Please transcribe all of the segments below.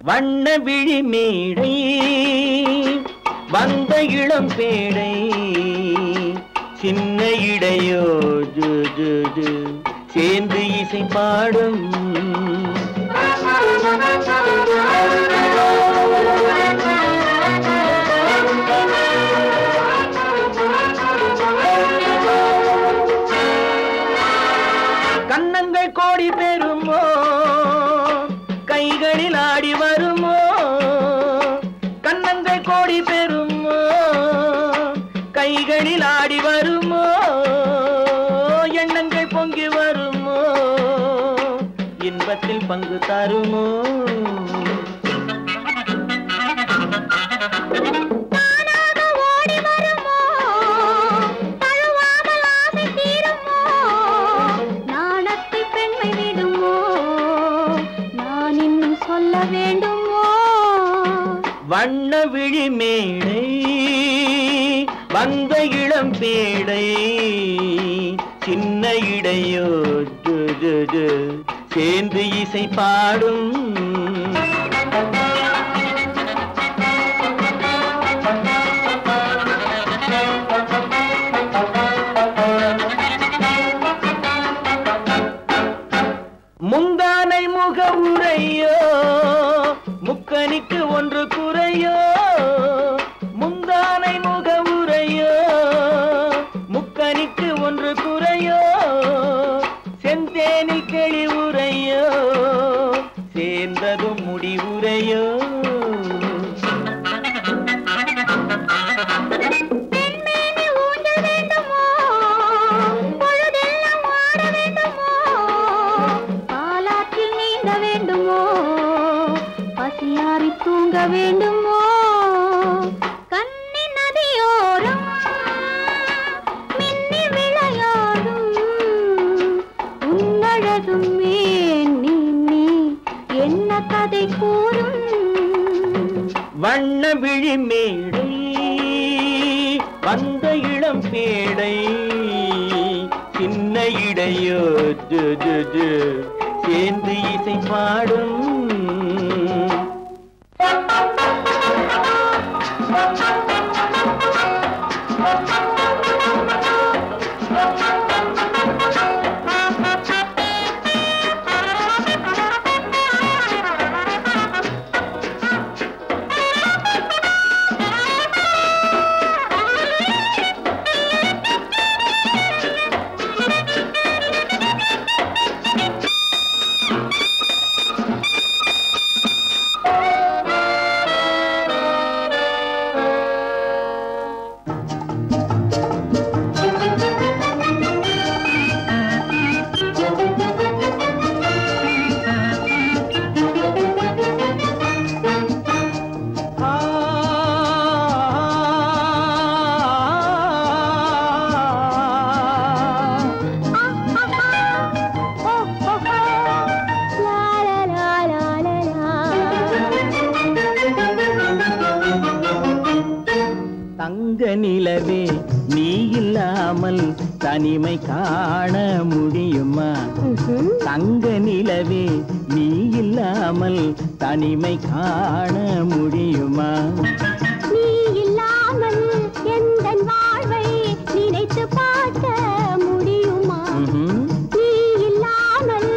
வண்ண விழி மேடை வந்த இளம் பேடை சின்ன இடையோ ஜு ஜு ஜு சேர்ந்து இசை பாடும் கண்ணங்கள் கோடி பெறுமோ கைகளில் ஆடி வருமோ கண்ணங்கள் கோடி பெறுமோ கைகளில் ஆடி வருமோ எண்ணங்கள் பொங்கி வருமோ இன்பத்தில் பங்கு தருமோ வண்ண விழி மேடை வந்த இளம் பேடை சின்ன இடையோ ஜு ஜு ஜு சேர்ந்து இசை பாடும் முந்தானை முக உரையோ முக்கனிக்கு ஒன்று குறையோ முந்தானை முக உரையோ முக்கனிக்கு ஒன்று குறையோ செந்தேனில் கிளி உரையோ சேர்ந்ததும் முடிவுரையோ தூங்க வேண்டுமோ கண்ணின் நதியோரம் மின்னி விளையாடும் உன்னழகும் நீ என்ன கதை கூறும் வண்ண விழி மேடை வந்த இளம் பேடை சின்ன இடையோ ஜு ஜு ஜு சேர்ந்து இசை பாடும் தங்க நிலவே நீ இல்லாமல் தனிமை காண முடியுமா தங்க நிலவே நீ இல்லாமல் தனிமை காண முடியுமா நீ இல்லாமல் எந்தன் வாழ்வை நினைத்து பார்க்க முடியுமா நீ இல்லாமல்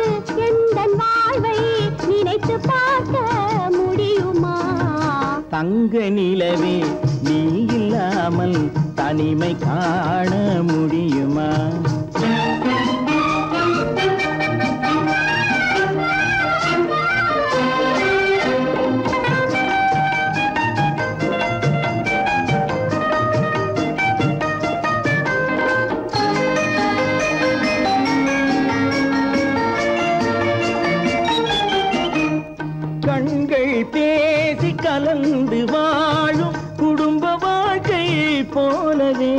எந்தன் வாழ்வை நினைத்து பார்க்க முடியுமா தங்க நிலவே நீ இல்லாமல் தனிமை காண முடியுமா கண்கள் பேசி கலந்து வாழும் குடும்ப வாழ்க்கை போலவே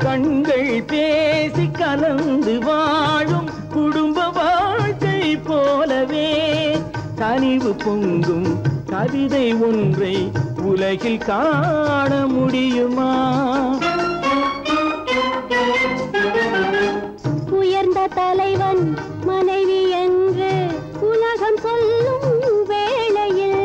கண்கள் பேசி கலந்து வாழும் குடும்ப வாழ்க்கை போலவே கனிவு பொங்கும் கவிதை ஒன்றை உலகில் காண முடியுமா தலைவன் மனைவி என்று உலகம் சொல்லும் வேளையில்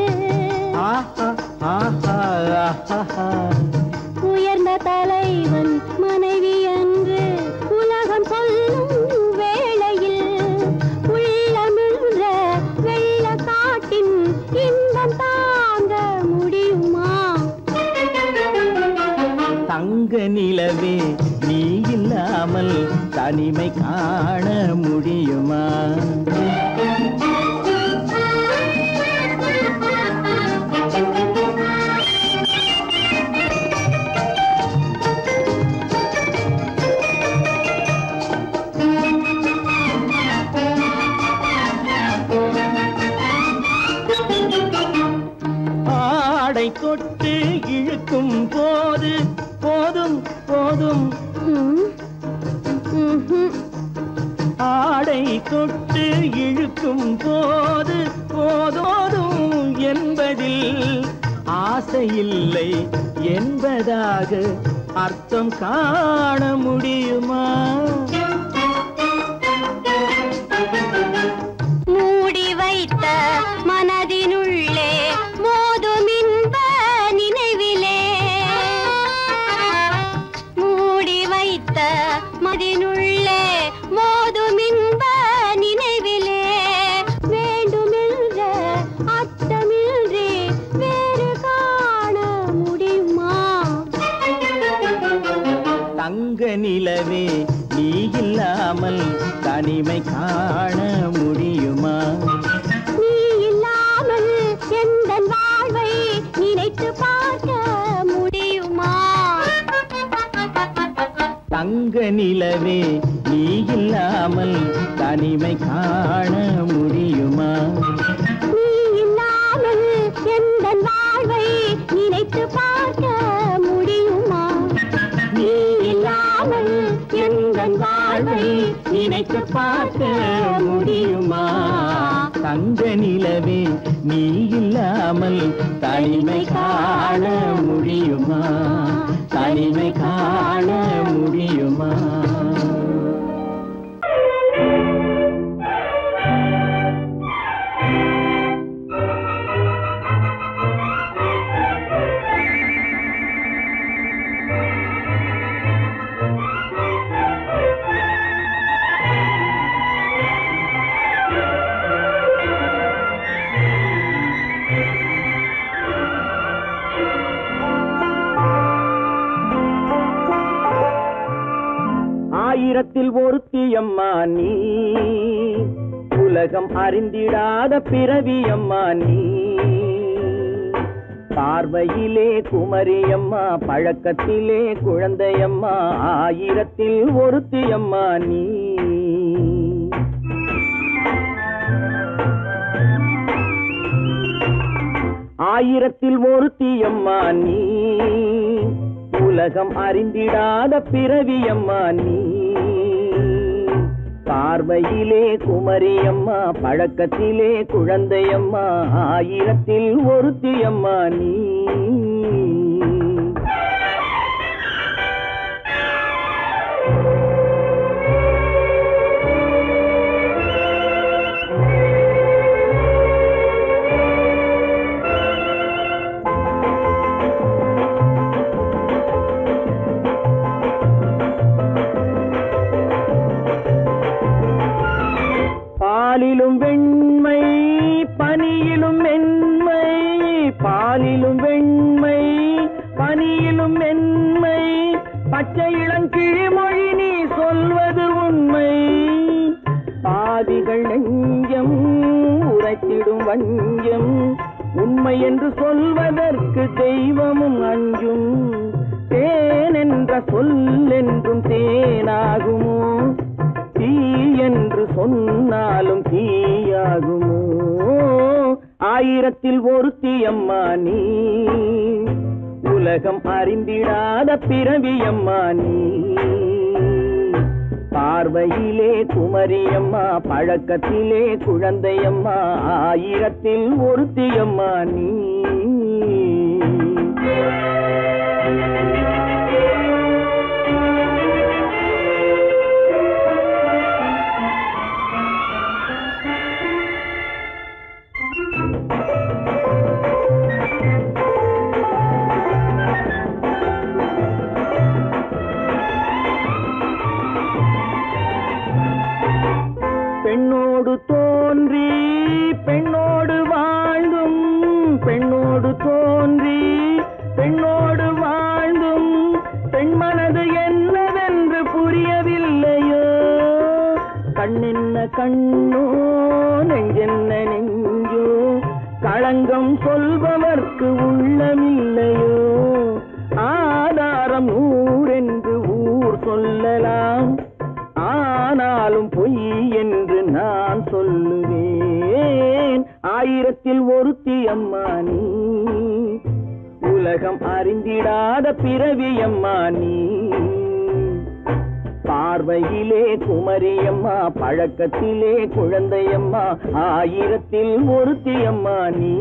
உயர்ந்த தலைவன் மனைவி என்று உலகம் சொல்லும் வேளையில் உள்ளமிழ்ற வெள்ளக்காட்டின் இன்பம் தாங்க முடியுமா? தங்க நிலவே நீ இல்லாமல் தனிமை காண முடியுமா? ஆடை தொட்டு இழுக்கும் போது போதும் போதும் ஆடை தொட்டு இழுக்கும் போது போதோதும் என்பதில் ஆசையில்லை என்பதாக அர்த்தம் காண முடியுமா? மூடி வைத்த மனதினுள்ளே மோதும் இன்ப நினைவிலே மூடி வைத்த மனதினுள்ளே மோதும் இன்ப நினைவிலே வேண்டுமென்ற அர்த்தமின்றி வேறு காண முடியுமா? தங்க நிலவே நீ இல்லாமல் தனிமை காண முடியுமா? நீ இல்லாமல் எந்தன் வாழ்வை நினைத்து பார்க்க முடியுமா? தங்க நிலவே நீ இல்லாமல் தனிமை காண முடியுமா? நீ இல்லாமல் எந்தன் வாழ்வை நினைத்து பார்க்க முடியுமா? நீ இல்லாமல் எந்தன் வாழ்வை நினைத்து பார்க்க முடியுமா? தங்க நிலவே நீ இல்லாமல் தனிமை காண முடியுமா? தனிமை காண முடியுமா? ஆயிரத்தில் ஒருத்தியம்மா நீ, உலகம் அறிந்திடாத பிறவியம்மா நீ. பார்வையிலே குமரியம்மா, பழக்கத்திலே குழந்தையம்மா, ஆயிரத்தில் ஒருத்தியம்மா நீ. ஆயிரத்தில் ஒருத்தியம்மா நீ, உலகம் அறிந்திடாத பிறவியம்மா நீ. பார்வையிலே குமரியம்மா, பழக்கத்திலே குழந்தையம்மா, ஆயிரத்தில் ஒருத்தியம்மா நீ. பாலிலும் வெண்மை பனியிலும் மென்மை, பாலிலும் வெண்மை பனியிலும் மென்மை, பச்சை இளங்கிழிமொழி நீ சொல்வது உண்மை. பாதிகள் நெஞ்சம் உரைத்திடும் வஞ்சம், உண்மை என்று சொல்வதற்கு தெய்வமும் அஞ்சும். தேன் என்ற சொல் என்றும் தேனாகுமோ, தீ என்று சொன்னாலும் தீயாகுமோ. ஆயிரத்தில் ஒருத்தியம்மா நீ, உலகம் அறிந்திடாத பிறவியம்மா நீ. பார்வையிலே குமரியம்மா, பழக்கத்திலே குழந்தையம்மா, ஆயிரத்தில் ஒருத்தியம்மா நீ. பெண்ணோடு தோன்றி பெண்ணோடு வாழ்ந்தும் பெண்ணோடு தோன்றி பெண்ணோடு வாழ்ந்தும் பெண் மனது என்னவென்று புரியவில்லையோ கண்ணென்ன கண்ணோ நெஞ்சென்ன நெஞ்சோ களங்கம் சொல்பவர்க்கு உள்ளமில்லையோ ஆதாரம் நூறென்று ஊர் சொல்லலாம் ஆனாலும் பொய் என்று நான் சொல்லுவேன் ஆயிரத்தில் ஒருத்தி அம்மா நீ உலகம் அறிந்திடாத பிறவி அம்மா நீ பார்வையிலே குமரியம்மா பழக்கத்திலே குழந்தையம்மா ஆயிரத்தில் ஒருத்தி அம்மா நீ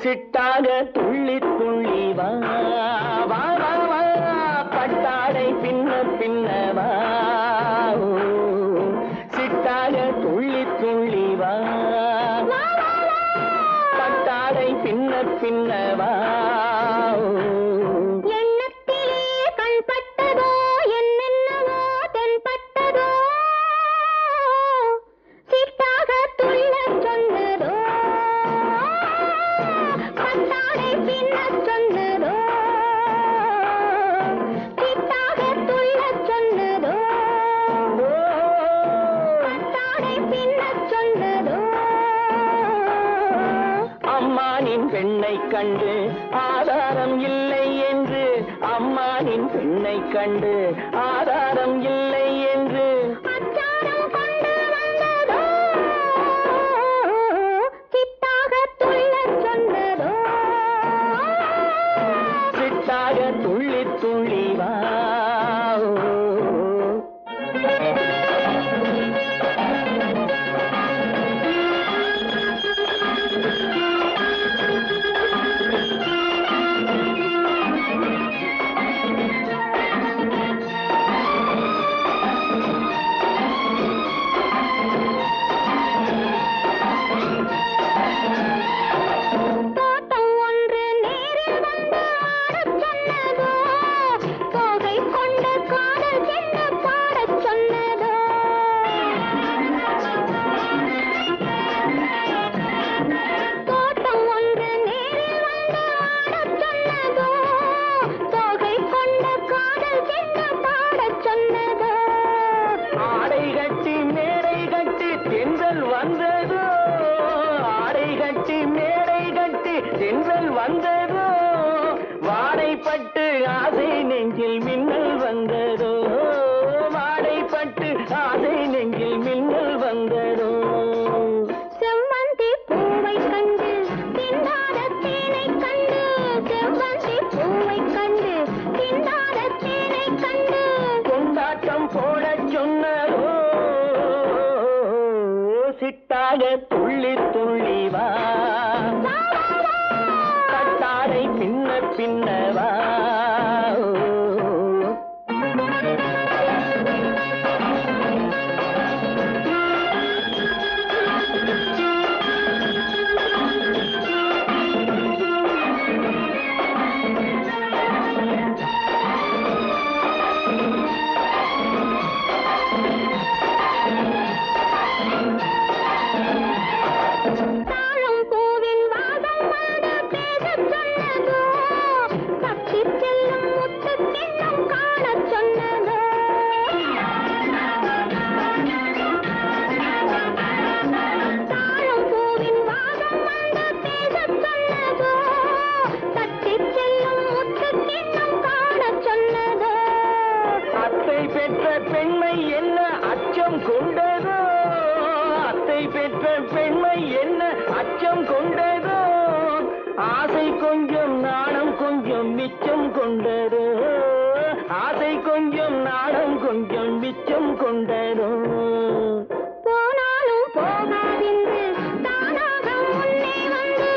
சிட்டாக துள்ளி துள்ளி வா வா வா வா பட்டாடை பின்ன பின்னவா சிட்டாக துள்ளி துள்ளி வா பட்டாடை பின்ன பின்னவா எண்ணத்திலே கண்பட்டதோ என்னென்னவோ தென்பட்டதோ சிட்டாக துள்ளச் சொன்னதோ பட்டாடை பின்னச் சொன்னதோ சிட்டாக துள்ளச் சொன்னதோ பட்டாடை பின்னச் சொன்னதோ அம்மானின் பெண்ணை கண்டு ஆதாரம் இல்லை என்று அம்மானின் பெண்ணை கண்டு ஆதாரம் இல்லை என்று அச்சாரம் கொண்டு வந்ததோ சிட்டாக துள்ளச் சொன்னதோ சிட்டாக துள்ளி துள்ளி வா தோட்டம் ஒன்று நேரில் வந்து ஆடச் சொன்னதோ தோகை கொண்ட காதல் என்ன பாடச் சொன்னதோ தோட்டம் ஒன்று நேரில் வந்து ஆடச் சொன்னதோ தோகை கொண்ட காதல் என்ன பாடச் சொன்னதோ ஆடை கட்டி மேடை கட்டி தென்றல் வந்ததோ ஆடை கட்டி மேடை கட்டி தென்றல் வந்ததோ வாடைப்பட்டு ஆசை நெஞ்சில் மின்னல் வந்ததோ வாடைப்பட்டு ஆசை நெஞ்சில் மின்னல் வந்ததோ செவ்வந்தி பூவை கண்டு திண்டாத தேனை கண்டு செவ்வந்தி பூவை கண்டு திண்டாத தேனை கண்டு கொண்டாட்டம் போடச் சொன்னதோ சிட்டாக துள்ளி துள்ளி வா பட்டாடை பின்ன பின்னவா தாழம் பூவின் வாசம் வந்து பேசச் சொன்னதோ பக்தி மிச்சம் கொண்டதோ ஆசை கொஞ்சம் நாடம் கொஞ்சம் மிச்சம் கொண்டதோ போனாலும் போகாதென்று தானாக முன்னே வந்து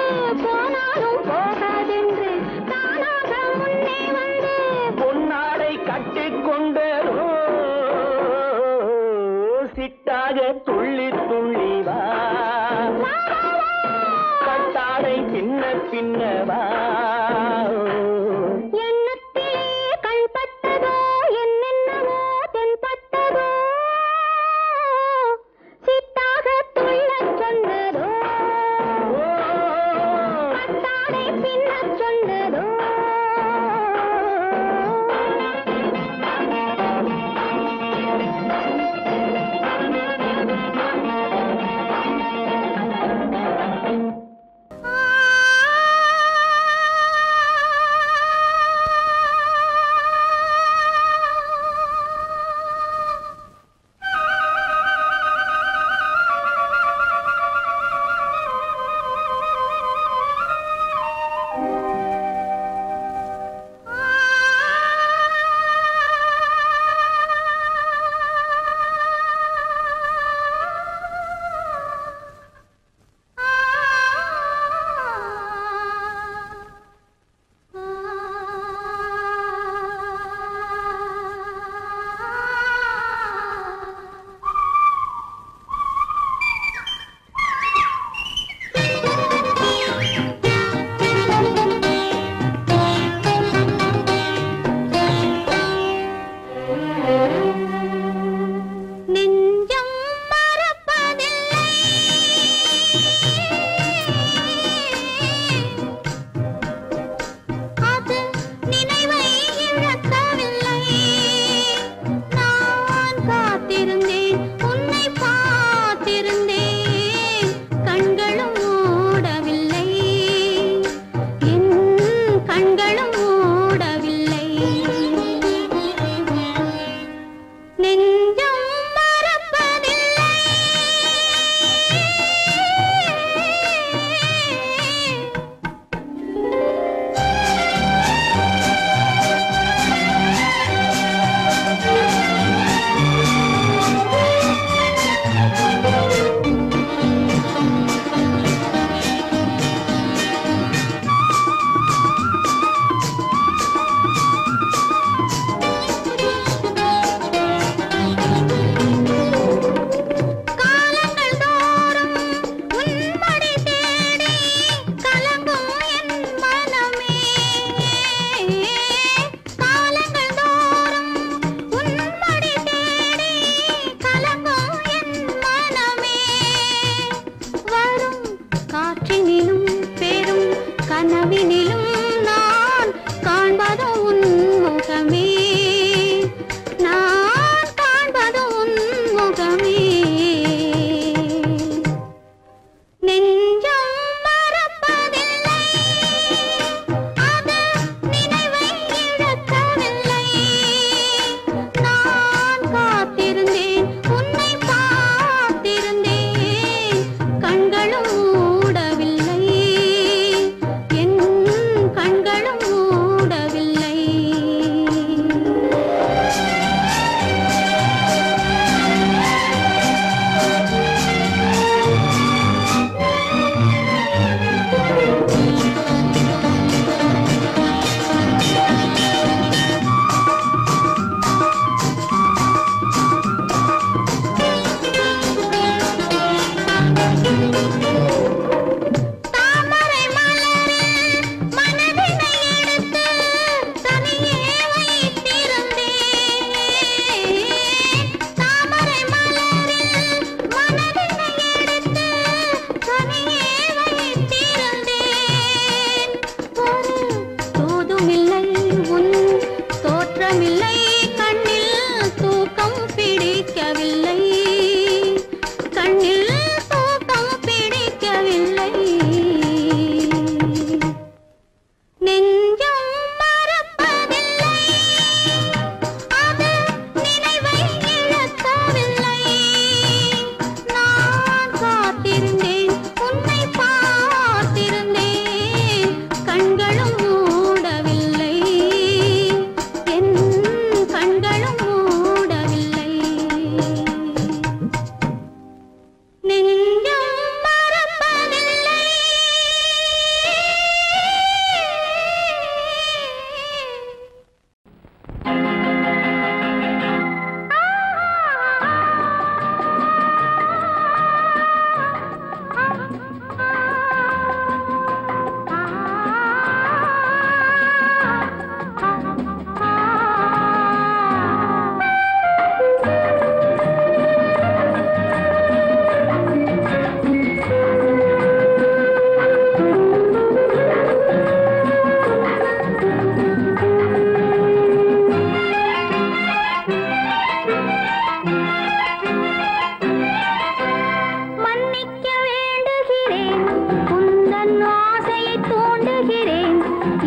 போனாலும் போகாதென்று தானாக முன்னே வந்து பொன்னாடை கட்டிக்கொண்டதோ சிட்டாக துள்ளி துள்ளி வா கட்டாடை பின்ன பின்னவா எண்ணத்திலே கண்பட்டதோ என்னென்னவோ தென்பட்டதோ சித்தாக துள்ளச் சொன்னதோ கட்டாடை பின்னச் சொன்னதோ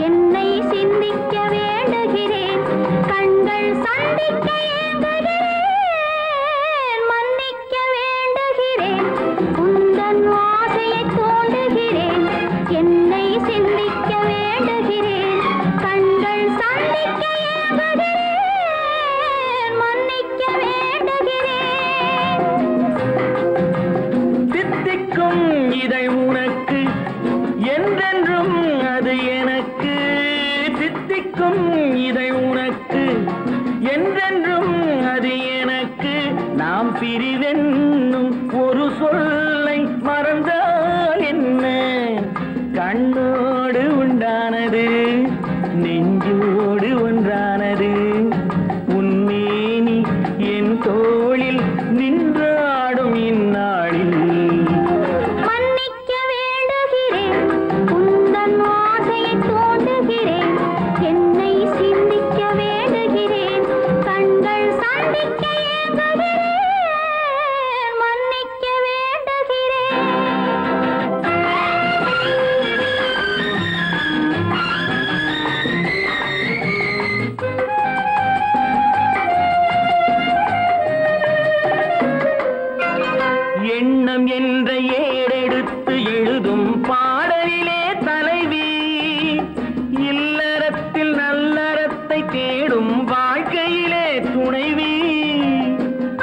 என்னை சிந்திக்க வேண்டுகிறேன் கண்கள் சந்திக்க ஏங்குகிறேன் மன்னிக்க வேண்டுகிறேன் உந்தன் ஆசையை தோண்டுகிறேன் என்னை சிந்திக்க வேண்டுகிறேன் கண்கள் சந்திக்க ஏங்குகிறேன் மன்னிக்க வேண்டுகிறேன் தித்திக்கும் இதை உனக்கு என்றென்றும் அது எனக்கு தித்திக்கும் இதை உனக்கு என்றென்றும் அது எனக்கு நாம் பிரிவென்னும் ஒரு சொல்லை மறந்தால் என்ன கண்ணோடு உண்டானது நெஞ்சோடு ஒன்றானது உன்னேனி என் தோளில் நின்றாடும் இந்நாளில் மன்னிக்க வேண்டுகிறேன் உந்தன் ஆசையை தோண்டுகிறேன் என்னை சிந்திக்க வேண்டுகிறேன் கண்கள் சந்திக்க ஏங்குகிறேன் மன்னிக்க வேண்டுகிறேன் எண்ணம் என்ற ஏடெடுத்து எழுதும் பாடலிலே தலைவி இல்லறத்தில் நல்லறத்தை தேடும் வாழ்க்கையிலே துணைவி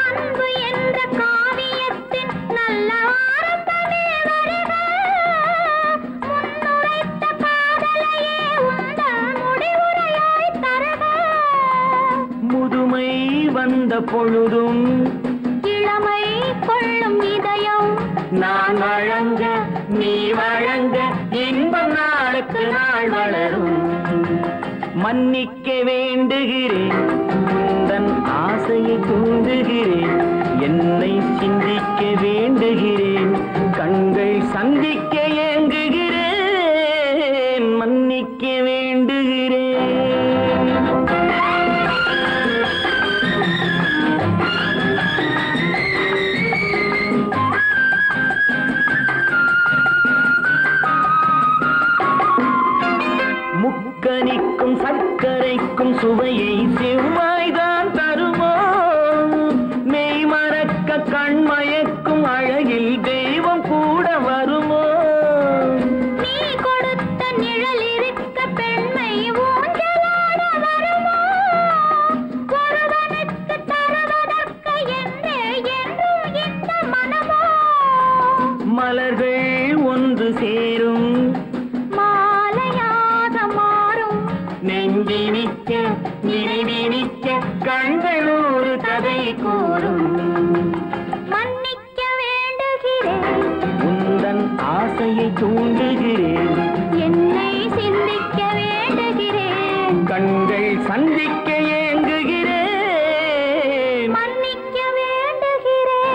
அன்பு என்ற காவியத்தின் நல்ல ஆரம்பமே வருக முன்னுரைத்த காதலையே உந்தன் முடிவுரையாய் தருக முதுமை வந்த பொழுதும் இளமை கொள்ளும் இதயம் நான் வழங்க நீ வழங்க இன்பம் நாளுக்கு நாள் வளரும் மன்னிக்க வேண்டுகிறேன் உந்தன் ஆசையை தூண்டுகிறேன் என்னை சிந்திக்க வேண்டுகிறேன் கண்கள் சந்திக்க ஏங்குகிறேன் மன்னிக்க வேண்டுகிறேன் முக்கனிக்கும் சர்க்கரைக்கும் சுவையை செவ்வாய்தான் தருமோ மெய் மறக்க கண்மயக்கும் அழகில் தெய்வம் கூட வருமோ நீ கொடுத்த நிழல் இருக்க பெண்மை ஊஞ்சலாட வருமோ ஒருவனுக்கு தருவதற்கு என்றே என்றும் இந்த மனமோ மலர்கள் ஒன்று சேரும் மாலையாக மாறும் நெஞ்சினிக்க நினைவினிக்க கண்கள் ஒரு கதை கூறும் மன்னிக்க வேண்டுகிறேன் உந்தன் ஆசையை தூண்டுகிறேன் என்னை சிந்திக்க வேண்டுகிறேன் கண்கள் சந்திக்க ஏங்குகிறேன் மன்னிக்க வேண்டுகிறேன்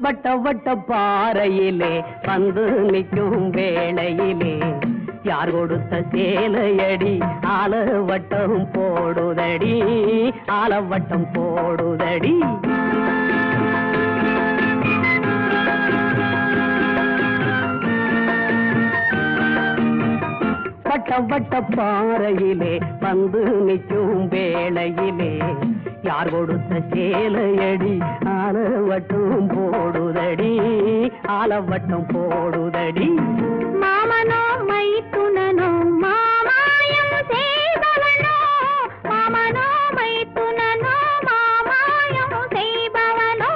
வட்ட வட்ட பாறையிலே வந்து நிற்கும் வேளையிலே யார் கொடுத்த சேலையடி ஆலவட்டம் போடுதடி ஆலவட்டம் போடுதடி வட்ட வட்ட பாறையிலே வந்து நிற்கும் வேளையிலே யார் கொடுத்த சேலையடி ஆலவட்டம் போடுதடி ஆலவட்டம் போடுதடி மாமனோ மைத்துனனோ மாமாயம் செய்பவனோ மாமனோ மைத்துனனோ மாமாயம் செய்பவனோ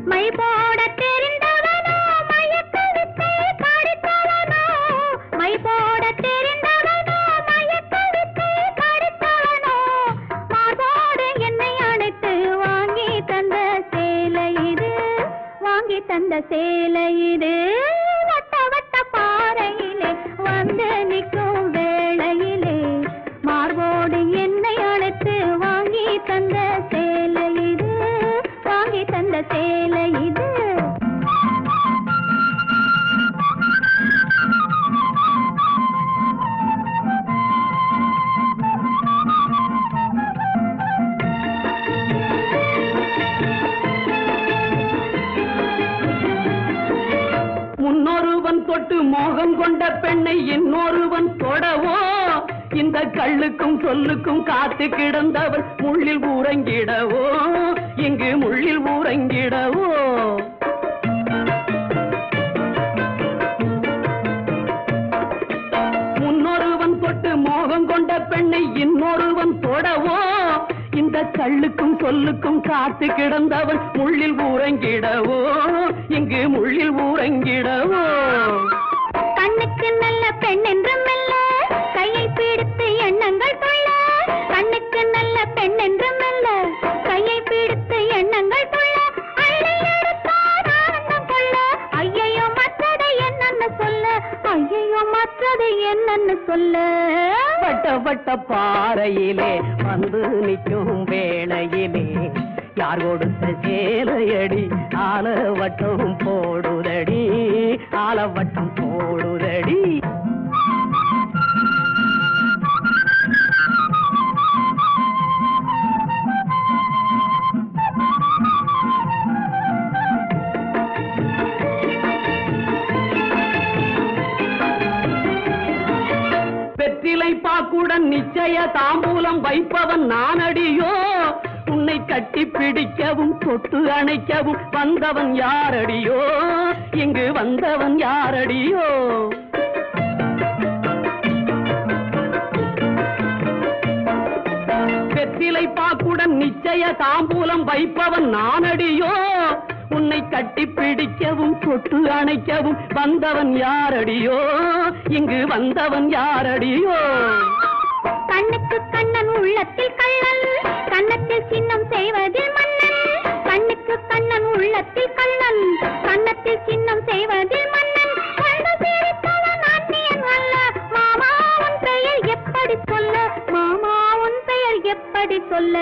மை போட தெரிந்தவனோ மயக்க வித்தை படித்தவனோ மை போட தெரிந்தவனோ மயக்க வித்தை படித்தவனோ மார்போடு என்னை அணைத்து வாங்கி தந்த சேலை இது தந்த சேலை இது வட்ட வட்ட பாறையிலே வந்து நிற்கும் வேளையிலே மார்போடு என்னை அழைத்து வாங்கி தந்த சேலை இது வாங்கி தந்த சேலை இது முன்னொருவன் தொட்டு மோகம் கொண்ட பெண்ணை இன்னொருவன் தொடவோ இந்த கள்ளுக்கும் சொல்லுக்கும் காத்து கிடந்தவன் முள்ளில் ஊரங்கிடவோ இங்கு முள்ளில் ஊரங்கிடவோ முன்னொருவன் தொட்டு மோகம் கொண்ட பெண்ணை இன்னொருவன் தொடவோ இந்த கள்ளுக்கும் சொல்லுக்கும் காத்து கிடந்தவன் முள்ளில் ஊரங்கிடவோ இங்கு முள்ளில் ஊரங்கிடவோ கண்ணுக்கு நல்ல பெண் என்று மெல்ல கையை பிடித்து எண்ணங்கள் கொள்ள கண்ணுக்கு நல்ல பெண் என்று மெல்ல கையை பிடித்து எண்ணங்கள் கொள்ள அள்ளி எடுத்தார் ஆனந்தம் கொள்ள ஐயையோ மற்றதை என்னன்னு சொல்ல ஐயையோ மற்றதை என்னன்னு சொல்ல வட்ட வட்ட பாறையிலே வந்து நிற்கும் வேளையிலே யார் கொடுத்த சேலையடி ஆலவட்டம் போடுதடி ஆலவட்டம் போடுதடி வெற்றிலை பாக்குடன் நிச்சய தாம்பூலம் வைப்பவன் நானடியோ உன்னை கட்டி பிடிக்கவும் தொட்டு அணைக்கவும் வந்தவன் யாரடியோ இங்கு வந்தவன் யாரடியோ வெற்றிலை பாக்குடன் நிச்சய தாம்பூலம் வைப்பவன் நானடியோ உன்னை கட்டி பிடிக்கவும் தொட்டு அணைக்கவும் வந்தவன் யாரடியோ இங்கு வந்தவன் யாரடியோ கண்ணுக்கு கண்ணன் உள்ளத்தில் கள்ளன் கண்ணத்தில் சின்னம் செய்வதில் மன்னன் கண்ணுக்கு கண்ணன் உள்ளத்தில் கள்ளன் கண்ணத்தில் சின்னம் செய்வதில் மன்னன் கண்டு சிரித்தவன் அந்நியன் அல்ல மாமா உன் பெயர் எப்படி சொல்ல மாமா உன் பெயர் எப்படி சொல்ல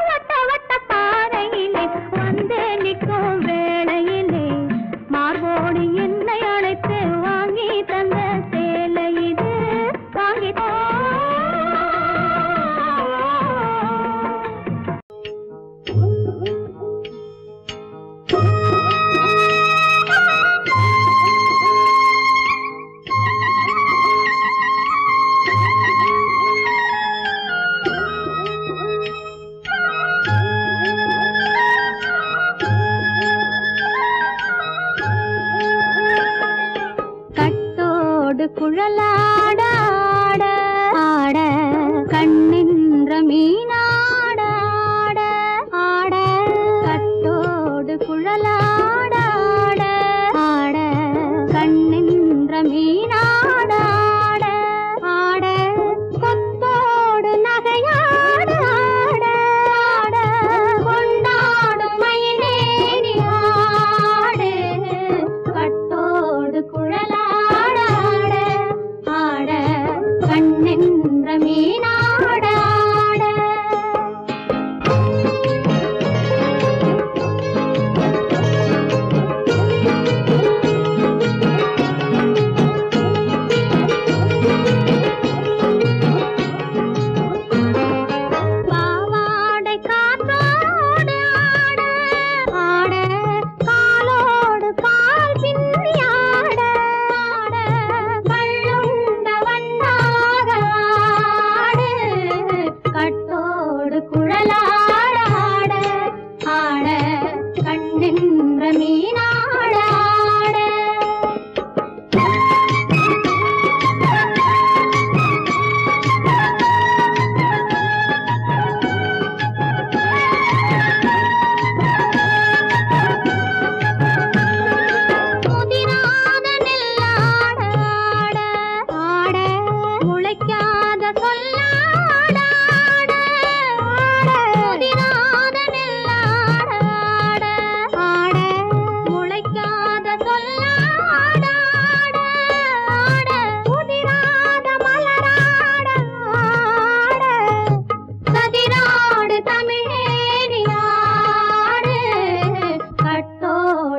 வட்ட வட்ட பாறையிலே வந்து நிற்கும் வேளையிலே மார்போடு என்னை அழைத்து வாங்கி தந்த சேலை இது வாங்கி குழலாட ஆட ஆட கண்ணின்ற மீனாட ஆட ஆட கட்டோடு குழலாட ஆட ஆட கண்ணின்ற மீனாட ஆட ஆட கொத்தோடு நகையாட ஆட ஆட கொண்டாடும் மயிலேறி ஆடு கட்டோடு குழலாட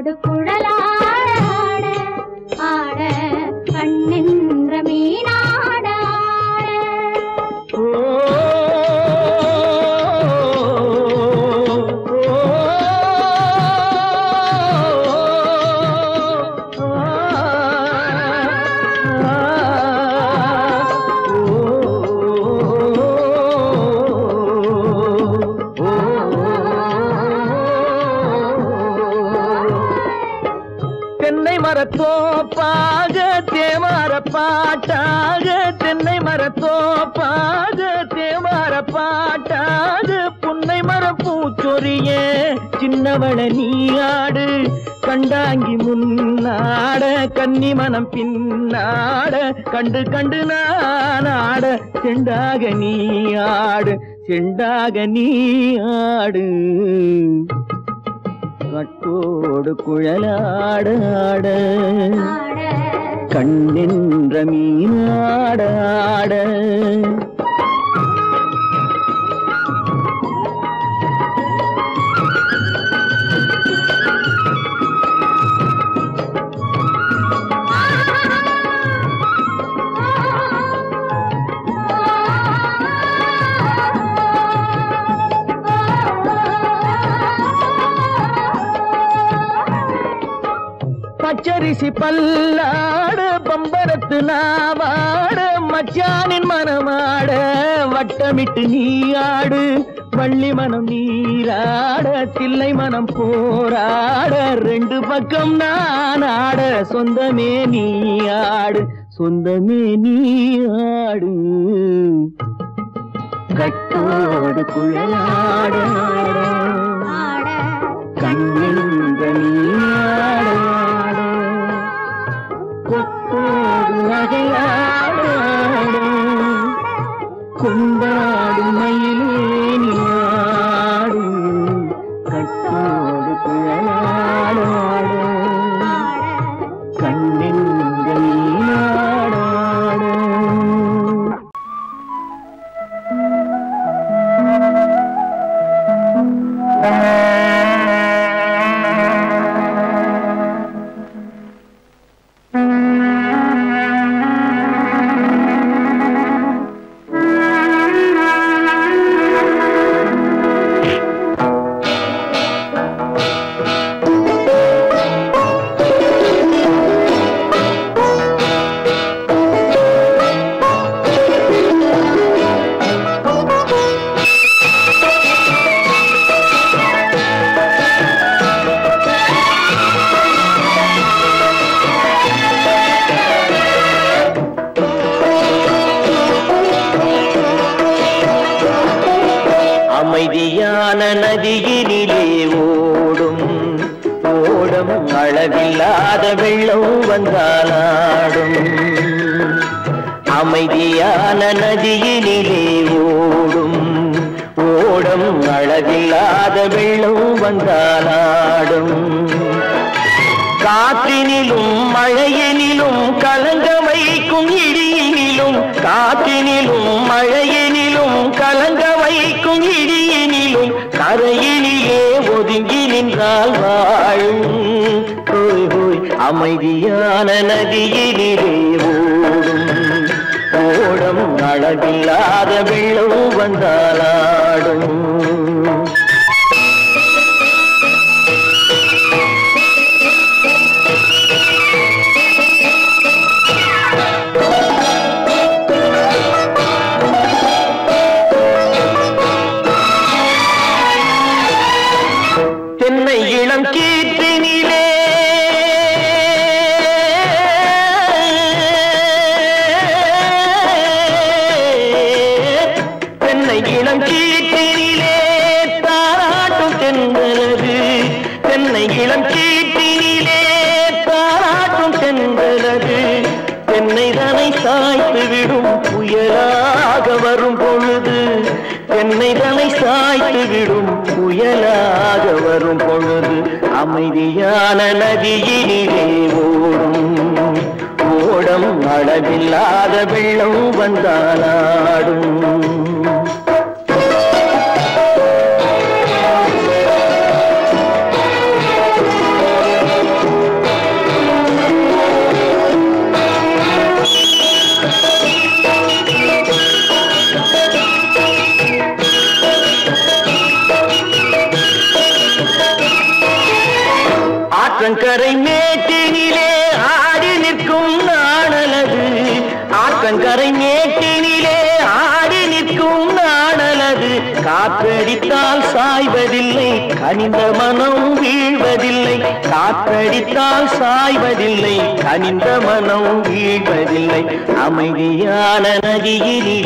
கட்டோடு குழலாட ஆட கண்ணின்ற மீனாட மரத்தோப்பாக தேமார பாட்டாக தென்னை மரத்தோப்பாக தேமார பாட்டாக புன்னை மரப்பூச்சொரிய சின்னவள நீயாடு கண்டாங்கி முன்னாட கன்னி மனம் பின்னாட கண்டு கண்டு நானாட செண்டாக நீயாடு செண்டாக நீயாடு கட்டோடு குழலாடாட கண்ணின்ற மீனாடாட பச்சரிசி பல்லாட பம்பரத்து நாவாட மச்சானின் மனமாட வட்டமிட்டு நீயாடு வள்ளி மனம் நீராட தில்லை மனம் போராட ரெண்டு பக்கம் நானாட சொந்தமே நீயாடு சொந்தமே நீயாடு கட்டோடு குழலாட கண்ணின்ற நீயாட கொண்டாடு மயிலேனியாடு கட்டோடு குழலாடாடு கண்ணின்ற நீயாடாடு அமைதியான நதியினிலே ஓடும் ஓடம் அளவில்லாத வெள்ளம் வந்தாலாடும் அமைதியான நதியினிலே ஓடும் ஓடம் அளவில்லாத வெள்ளம் வந்தாலாடும் காற்றினிலும் மழையினிலும் கலங்க வைக்கும் இடியினிலும் காற்றினிலும் மழையினிலும் கலங்க வைக்கும் இடியினிலும் கரையினிலே ஒதுங்கி நின்றால் வாழும் ஹோய் ஹோய் அமைதியான நதியினிலே ஓடும் ஓடம் அளவில்லாத வெள்ளம் வந்தாலாடும் தென்னை இளம் கீற்றினிலே தென்னை இளம் கீற்றினிலே தாராட்டும் தென்றலது தென்னை இளம் கீற்றினிலே தாராட்டும் தென்றலது தென்னை தனை சாய்த்து விடும் புயலாக வரும் பொழுது தென்னை தனை சாய்த்து விடும் புயலாக வரும் பொழுது அமைதியான நதியினிலே ஓடும் ஓடம் அளவில்லாத வெள்ளம் வந்தாலாடும் ஆற்றங்கரை மேட்டினிலே ஆடி நிற்கும் நாணலது ஆற்றங்கரை மேட்டினிலே ஆடி நிற்கும் நாணலது காற்றடித்தால் சாய்வதில்லை கனிந்த மனம் வீழ்வதில்லை காற்றடித்தால் சாய்வதில்லை கனிந்த மனம் வீழ்வதில்லை அமைதியான நதியிலே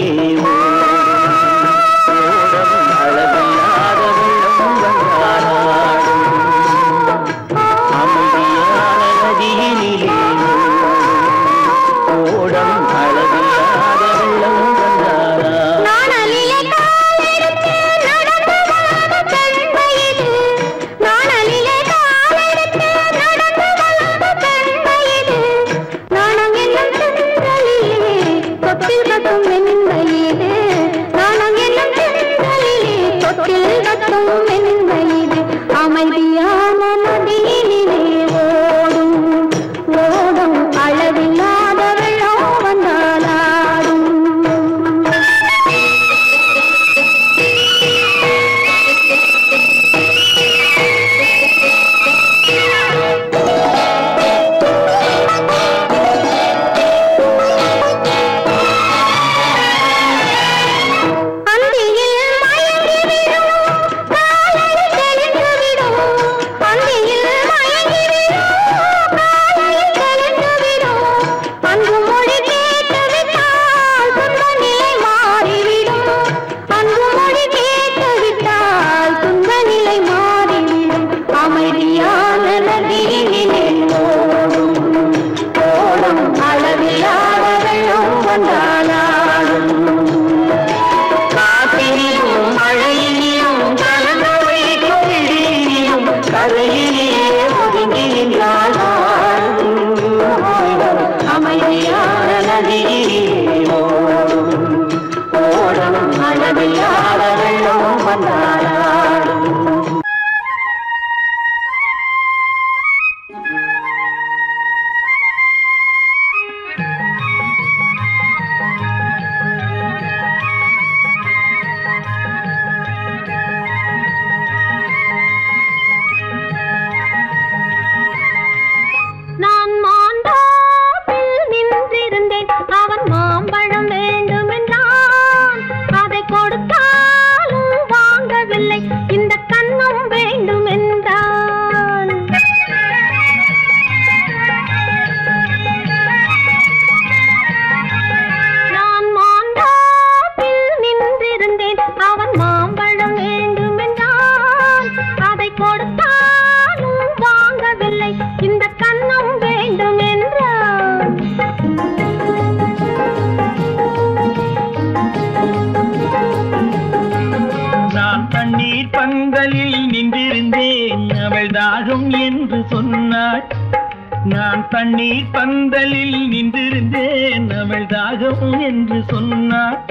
நான் தண்ணீர் பந்தலில் நின்றிருந்தேன் அவள் தாகம் என்று சொன்னாள்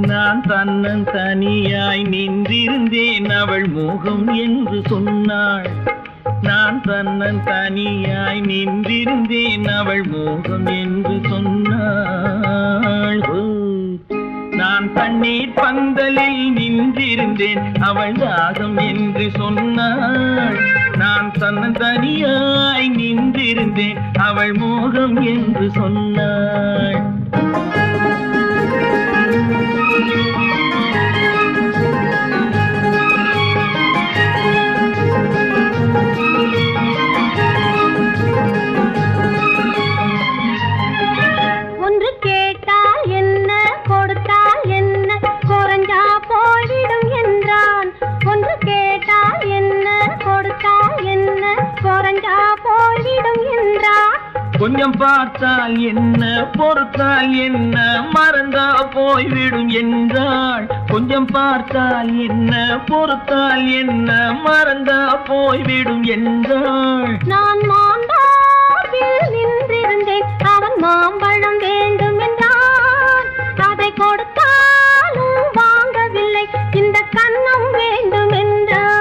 நான் தன்னன் தனியாய் நின்றிருந்தேன் அவள் மோகம் என்று சொன்னாள் நான் தன்னன் தனியாய் நின்றிருந்தேன் அவள் மோகம் என்று சொன்னாள் நான் தண்ணீர் பந்தலில் நின்றிருந்தேன் அவள் தாகம் என்று சொன்னாள் நான் தன்னன் தனியாய் நின்றிருந்தேன் அவள் மோகம் என்று சொன்னாள் ஒன்று கேட்டால் என்ன கொடுத்தால் என்ன குறைஞ்சா போய்விடும் என்றான் ஒன்று கேட்டால் என்ன கொடுத்தால் என்ன குறைஞ்சா போய்விடும் என்றான் கொஞ்சம் பார்த்தால் என்ன பொறுத்தால் என்ன மறந்தா போய்விடும் என்றாள் கொஞ்சம் பார்த்தால் என்ன பொறுத்தால் என்ன மறந்தா போய்விடும் என்றாள் நான் மாந்தாவில் நின்றிருந்தேன் அவன் மாம்பழம் வேண்டும் என்றான் அதை கொடுத்தாலும் வாங்கவில்லை இந்த கன்னம் வேண்டும் என்றான்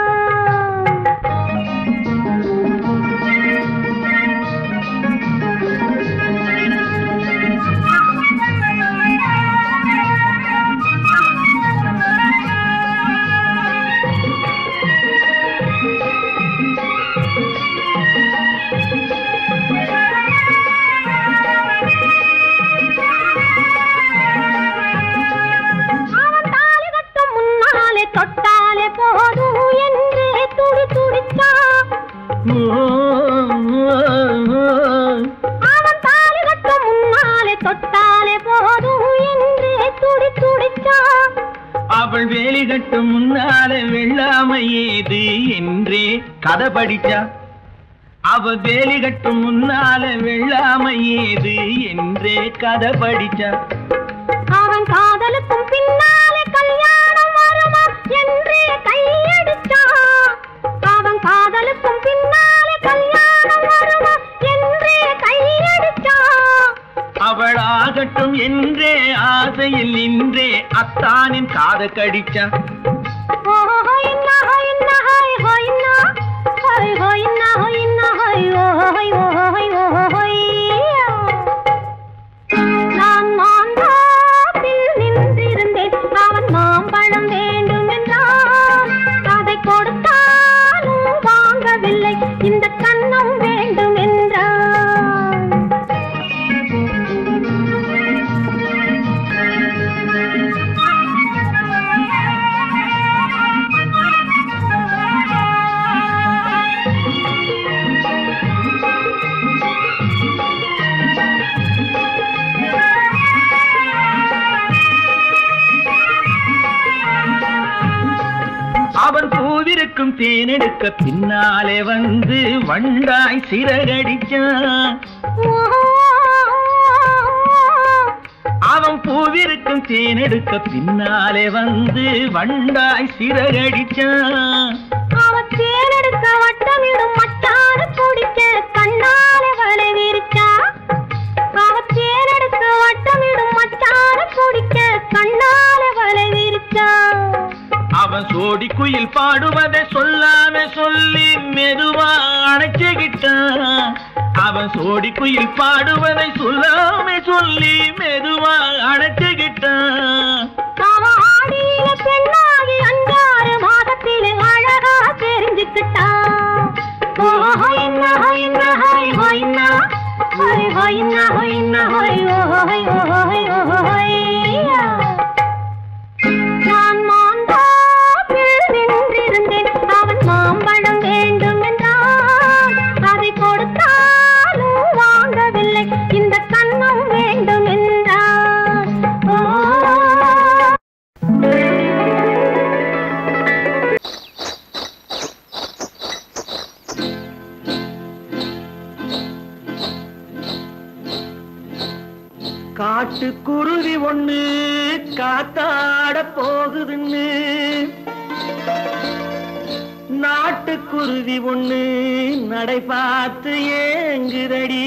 வேலி கட்டும் முன்னால வெள்ளாமை ஏது என்றே கதை படிச்சா. அவ வேலி கட்டும் முன்னால வெள்ளாமை ஏது என்றே கதை படிச்சா. அவன் காதலுக்கும் பின்னாலே கல்யாணம் வருமா என்றே கையடிச்சா. அவன் காதலுக்கும் பின்னாலே கல்யாணம் வருமா என்றே கையடிச்சா. அவளாகட்டும் என்றே ஆசையில் நின்றே அத்தானின் காத கடிச்சா. நான் மாந்தாப்பில் நின்றிருந்தேன். அவன் மாம்பழம் வேண்டும் என்றான். அதை கொடுத்தாலும் வாங்கவில்லை. இந்த கன்னம் வேண்டும் என்றான். அவன் பூவிருக்கும் தேனெடுக்க பின்னாலே வந்து வண்டாய் சிறகடிச்சான். அவன் பூவிருக்கும் தேனெடுக்க பின்னாலே வந்து வண்டாய் சிறகடிச்சான். அவன் தேனெடுக்க வட்டமிடும் மட்டான குடிக்க கண்ணாலே வலை விரிச்சா. அவன் தேனெடுக்க வட்டமிடும் மட்டான குடிக்க கண்ணாலே வலை விரிச்சா. அவன் சோடி குயில் பாடுவதை சொல்லாம சொல்லி மெதுவா அணைச்சுக்கிட்டான். அவன் சோடி குயில் பாடுவதை சொல்லாம சொல்லி மெதுவா அணைச்சுக்கிட்டான். அவன் ஆடியில பெண்ணாகி 5-6 மாதத்திலே அழகா தெரிஞ்சுக்கிட்டான். நான் மாந்தாப்பில் நின்றிருந்தேன். அவன் மாம்பழம் வேண்டும் என்றான். அதை கொடுத்தாலும் வாங்கவில்லை. இந்த கன்னம் வேண்டும் என்றான். காட்டுக்குருவி ஒண்ணு காத்தாட போகுதுன்னு நாட்டுக்குருவி ஒண்ணு நடை பார்த்து ஏங்குதடி.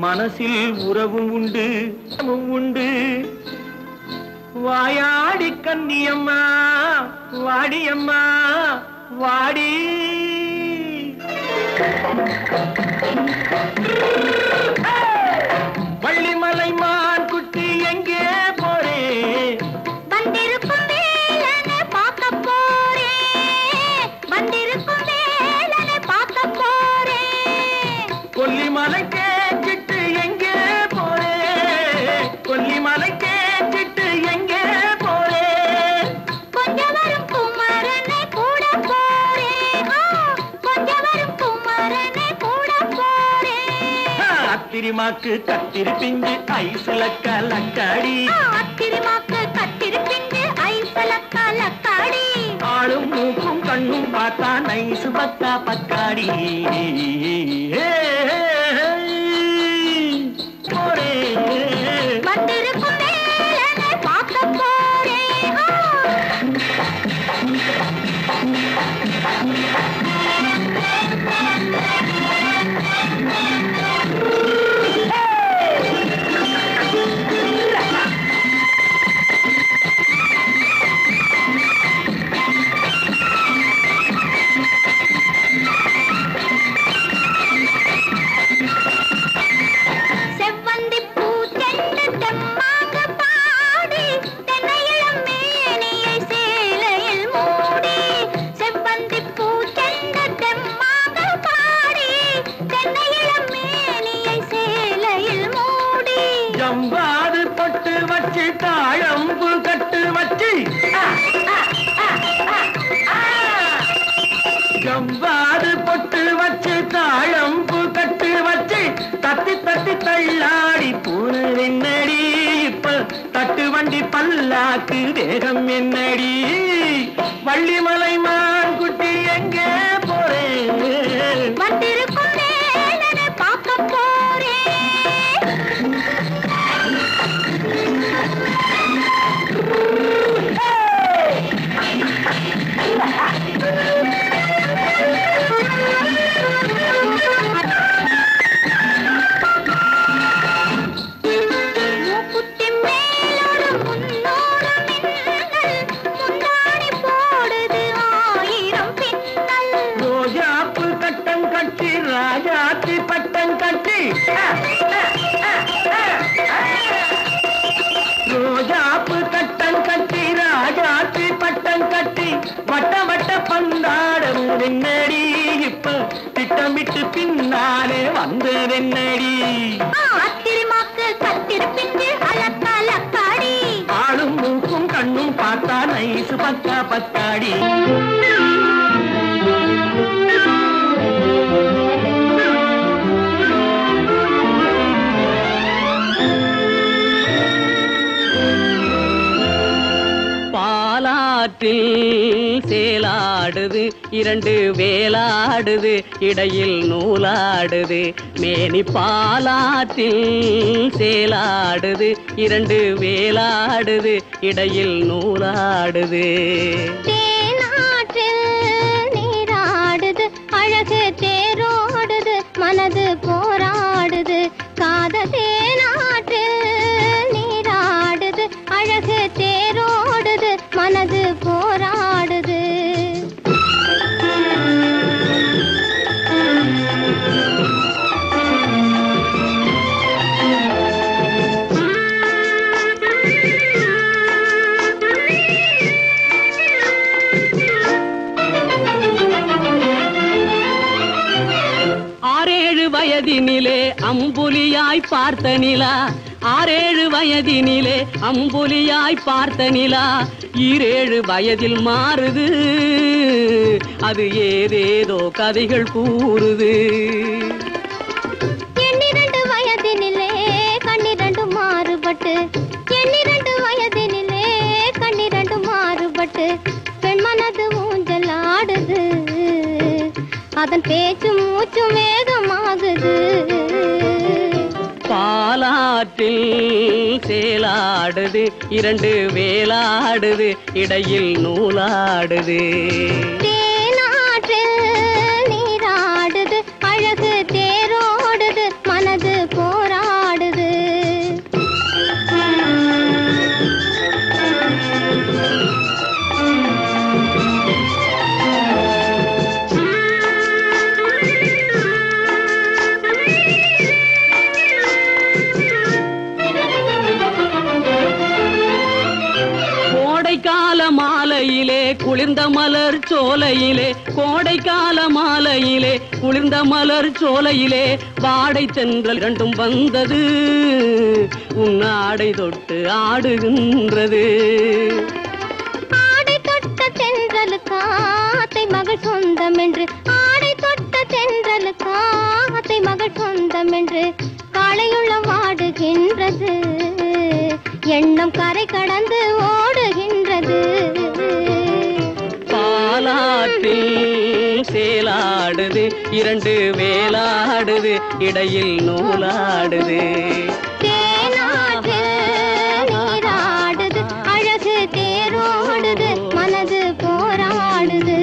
மனசில் உறவும் உண்டு உண்டு. வாயாடி கன்னியம்மா வாடியம்மா வாடி. வள்ளிமலை மான் குட்டி எங்கே போறே? வந்திருக்கும் வேலனை பார்க்க போறேன். வந்திருக்கும் வேலனை பார்க்க போறேன். கொல்லிமலை கேட்டுட்டு எங்கே போறே? கொல்லிமலை கேட்டுட்டு எங்கே போறே? கொஞ்சம் வரும் குமரனை கூட போறேன். கொஞ்சம் வரும் குமரனை கூட போறேன். அத்திரிமாக்கு கத்திரி பிஞ்சு ஐசுல கலக்காடி. அத்திரிமாக்கு கத்திரி பிஞ்சு ஐசுல கலக்காடி. ஆளும் மூக்கும் கண்ணும் பார்த்தா நைசு பக்கா பக்காடி. போரே வந்திருக்கும் வேலனை பார்க்க போறேன். பல்லாக்கு தேகம் என்னடி வள்ளிமலை மான் குட்டி எங்கே போறேன் வந்திருக்கும் வேலனை பார்க்க போறேன் ராஜாத்தி பட்டம் கட்டி ரோஜாப்பு கட்டம் கட்டி ராஜாத்தி பட்டம் கட்டி வட்ட வட்ட பந்தாடம் வெண்ணடி இப்ப திட்டமிட்டு பின்னாலே வந்து வெண்ணடி அத்திரிமாக்கு கத்திருப்பிட்டு அலக்காடி ஆளும் மூக்கும் கண்ணும் பார்த்தா நைசு பக்கா பக்காடி பாலாற்றில் சேலாடுது இரண்டு வேலாடுது இடையில் நூலாடுது மேனி பாலாற்றில் சேலாடுது இரண்டு வேலாடுது இடையில் நூலாடுது தேனாற்றில் நீராடுது அழகு தேரோடுது மனது போராடுது காத தேனாற்றில் நீராடுது அழகு தேரோடுது மனது போராடுது வயதினிலே அம்புலியாய் பார்த்த நிலா 6-7 வயதினிலே அம்புலியாய் பார்த்த நிலா 7 வயதில் மாறுது அது ஏதேதோ கதைகள் கூறுது 12 வயதினிலே கண்ணிரண்டு மாறுபட்டு 12 வயதினிலே கண்ணிரண்டு மாறுபட்டு பெண் மனது ஊஞ்சல் ஆடுது அதன் பேச்சு மூச்சு வேகமாகுது பாலாற்றில் சேலாடுது இரண்டு வேலாடுது இடையில் நூலாடுது தேனாற்றில் நீராடுது அழகு தேரோடுது மனது போராடுது மாலையிலே குளிர்ந்த மலர் சோலையிலே கோடைக்கால மாலையிலே குளிர்ந்த மலர் சோலையிலே வாடை தென்றல் இரண்டும் வந்தது உன்னாடை தொட்டு ஆடுகின்றது ஆடை தொட்ட தென்றலுக்கு ஆத்தை மகள் சொந்தம் என்று ஆடை தொட்ட தென்றலுக்கு ஆத்தை மகள் சொந்தம் என்று காளையுள்ள வாடுகின்றது எண்ணம் கரை கடந்து ஓடுகின்றது பாலாற்றில் சேலாடுது இரண்டு வேலாடுது இடையில் நூலாடுது தேனாற்றில் நீராடுது அழகு தேரோடுது மனது போராடுது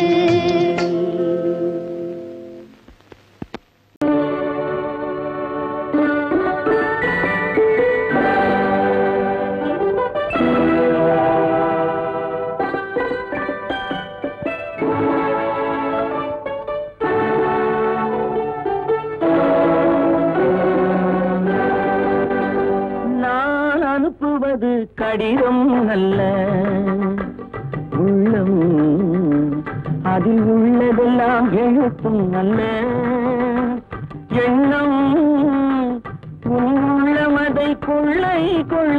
கடிதம் அல்ல உள்ளம் அதில் உள்ளதெல்லாம் எழுத்தும் அல்ல எண்ணம் உள்ளமதை கொள்ளை கொள்ள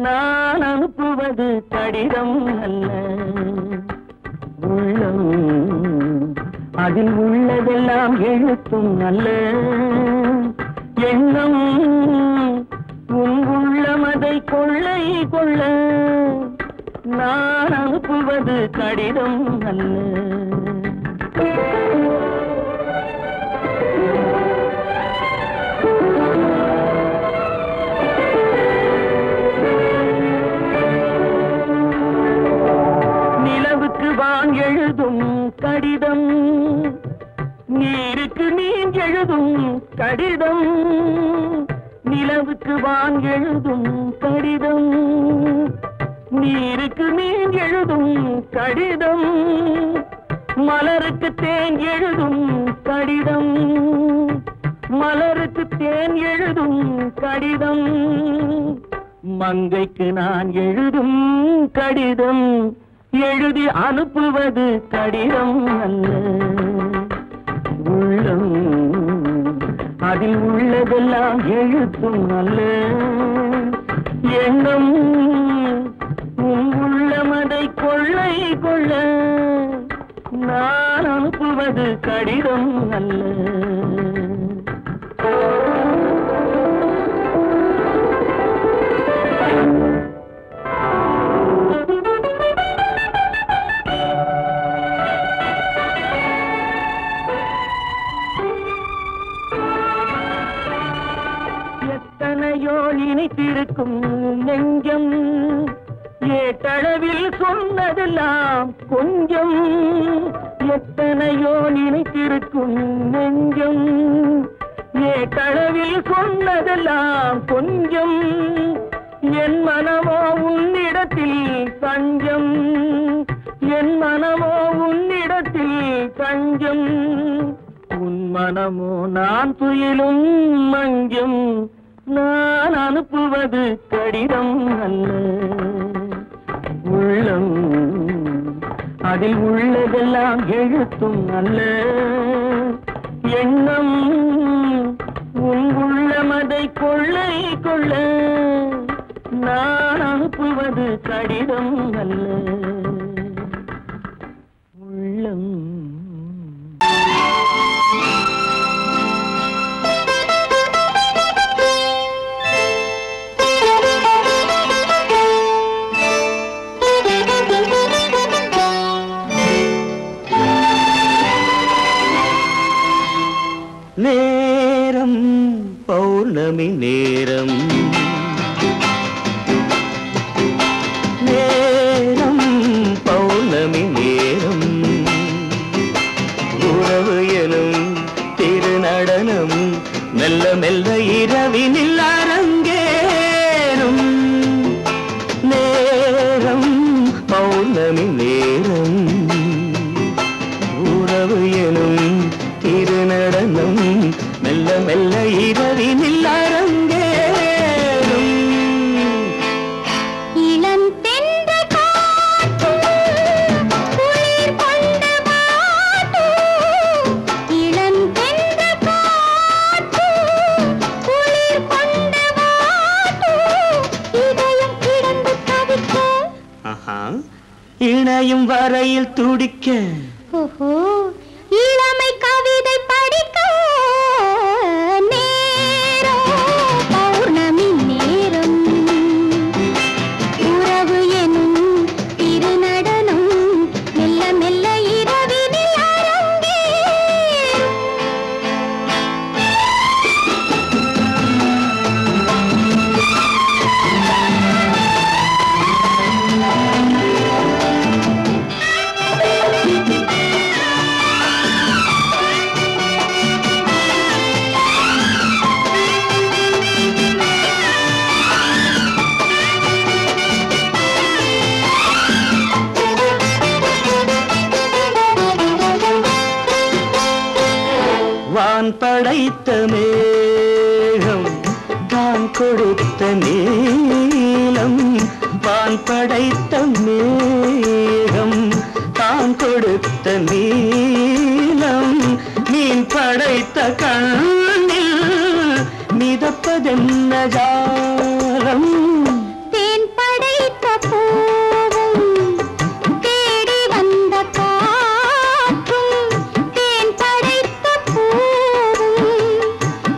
நான் அனுப்புவது கடிதம் அல்ல உள்ளம் அதில் உள்ளதெல்லாம் எழுத்தும் அல்ல எண்ணம் உள்ளமதை மதை கொள்ளை கொள்ள நான் அனுப்புவது கடிதம் அல்ல. நிலவுக்கு வான் எழுதும் கடிதம், நீருக்கு நீர் எழுதும் கடிதம். நிலவுக்கு வான் எழுதும் கடிதம், நீருக்கு நீர் எழுதும் கடிதம். மலருக்கு தேன் எழுதும் கடிதம், மலருக்கு தேன் எழுதும் கடிதம். மங்கைக்கு நான் எழுதும் கடிதம், எழுதி அனுப்புவது கடிதம் அல்ல. உள்ளம் அதில் உள்ளதெல்லாம் எழுத்தும் அல்ல. எண்ணம் உள்ளமதை கொள்ளை கொள்ள நான் அனுப்புவது கடிதம் அல்ல. எத்தனையோ நினைத்திருக்கும் நெஞ்சம், ஏட்டளவில் சொன்னதெல்லாம் கொஞ்சம். எத்தனையோ நினைத்திருக்கும் நெஞ்சம், ஏட்டளவில் சொன்னதெல்லாம் கொஞ்சம். என் மனமோ உன்னிடத்தில் தஞ்சம், என் மனமோ உன்னிடத்தில் தஞ்சம். உன் மனமோ நான் துயிலும் மஞ்சம், நான் அனுப்புவது கடிதம் அல்ல. உள்ளம் அதில் உள்ளதெல்லாம் எழுத்தும் அல்ல. எண்ணம் உன் உள்ளமதை கொள்ளை கொள்ள நான் அனுப்புவது கடிதம் அல்ல. உள்ளம் நேரம் பௌர்ணமி நேரம், நேரம் பௌர்ணமி நேரம். உறவு எனும் திருநடனம் மெல்ல மெல்ல இரவினில் அரங்கேறும். நேரம் பௌர்ணமி நேரம், உறவு எனும் திருநடனம் மெல்ல மெல்ல இரவினில் அரங்கேறும். இளம் தென்ற காற்று குளிர் கொண்டு வாட்டும், இளம் தென்ற காற்று குளிர் கொண்டு வாட்டும். இதயம் கிடந்து தவிக்க, இணையும் வரையில் துடிக்க. ஓஹோ, இளமை கவிதை படிக்க. நேரம் பௌர்ணமி நேரம், உறவு எனும் திருநடனம் மெல்ல மெல்ல இரவினில் அரங்கேறும். வான் படைத்த மேகம் தான் கொடுத்த நீலம், வான் படைத்த மேகம் தான் கொடுத்த நீலம். மீன் படைத்த கண்ணில் மிதப்பதென்ன ஜாலம். தேன் படைத்த பூவும் தேடி வந்த காற்றும், தேன் படைத்த பூவும்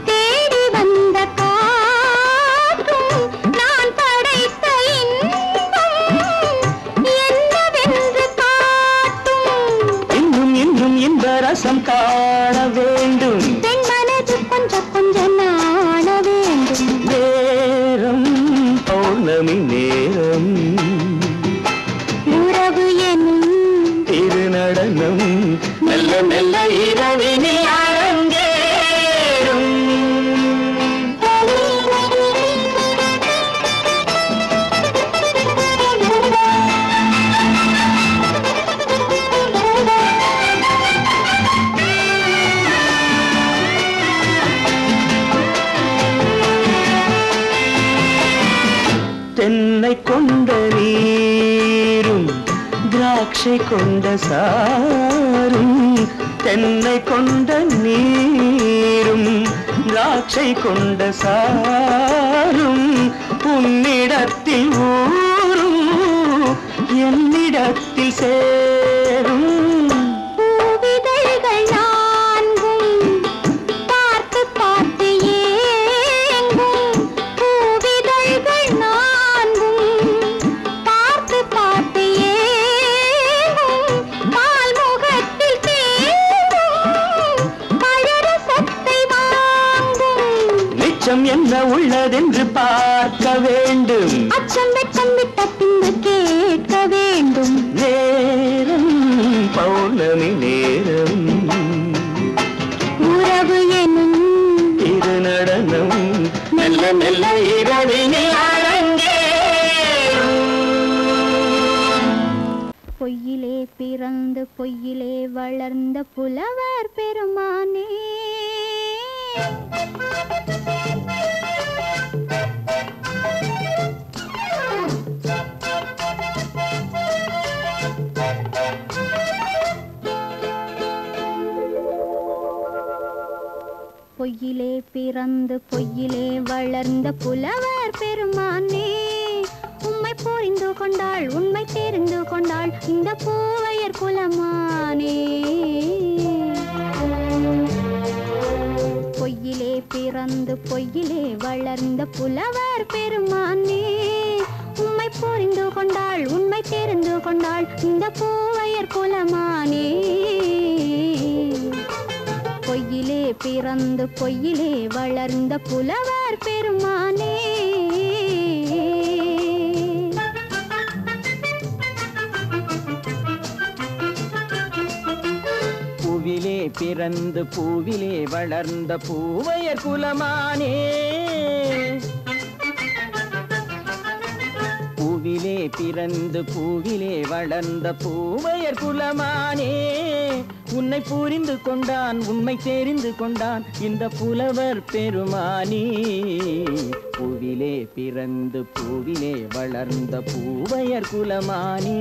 தேடி வந்த காற்றும், நான் படைத்த கொண்ட நீரும் திராட்சை கொண்ட சாரும் தென்னை கொண்ட நீரும் திராட்சை கொண்ட சாரும் உன்னிடத்தில் ஊரும் என்னிடத்தில் சேரும் பூவிதழ்கள் நான்கும் பார்த்து பார்த்து ஏங்கும் பூவிதழ்கள் நான்கும் பார்த்து பார்த்து ஏங்கும் பால்முகத்தில் தேங்கும் பழரசத்தை வாங்கும் மிச்சம் என்ன உள்ளதென்று பார்க்க வேண்டும் அச்சம் வெச்சம் விட்ட பின்பு கேட்க வேண்டும் நேரம் பௌர்ணமி நேரம் உறவு எனும் இது நடனம் மெல்ல மெல்ல இரவினில் அரங்கேறும். பொய்யிலே பிறந்து பொய்யிலே வளர்ந்த புலவர் பெருமானே பொய்யிலே பிறந்து பொய்யிலே வளர்ந்த புலவர் பெருமானே உம்மை புரிந்து கொண்டாள் உண்மை தெரிந்து கொண்டாள் இந்த பூவையர் குலமானே பொய்யிலே பிறந்து பொய்யிலே வளர்ந்த புலவர் பெருமானே உம்மை புரிந்து கொண்டாள் உண்மை தெரிந்து கொண்டாள் இந்த பூவையர் குலமானே பொய்யிலே பிறந்து பொய்யிலே வளர்ந்த புலவர் பெருமானே பூவிலே பிறந்து பூவிலே வளர்ந்த பூவையர் குலமானே பூவிலே பிறந்து பூவிலே வளர்ந்த பூவையர் குலமானே உன்னை புரிந்து கொண்டான் உண்மை தெரிந்து கொண்டான் இந்த புலவர் பெருமானே பூவிலே பிறந்து பூவிலே வளர்ந்த பூவையர் குலமானே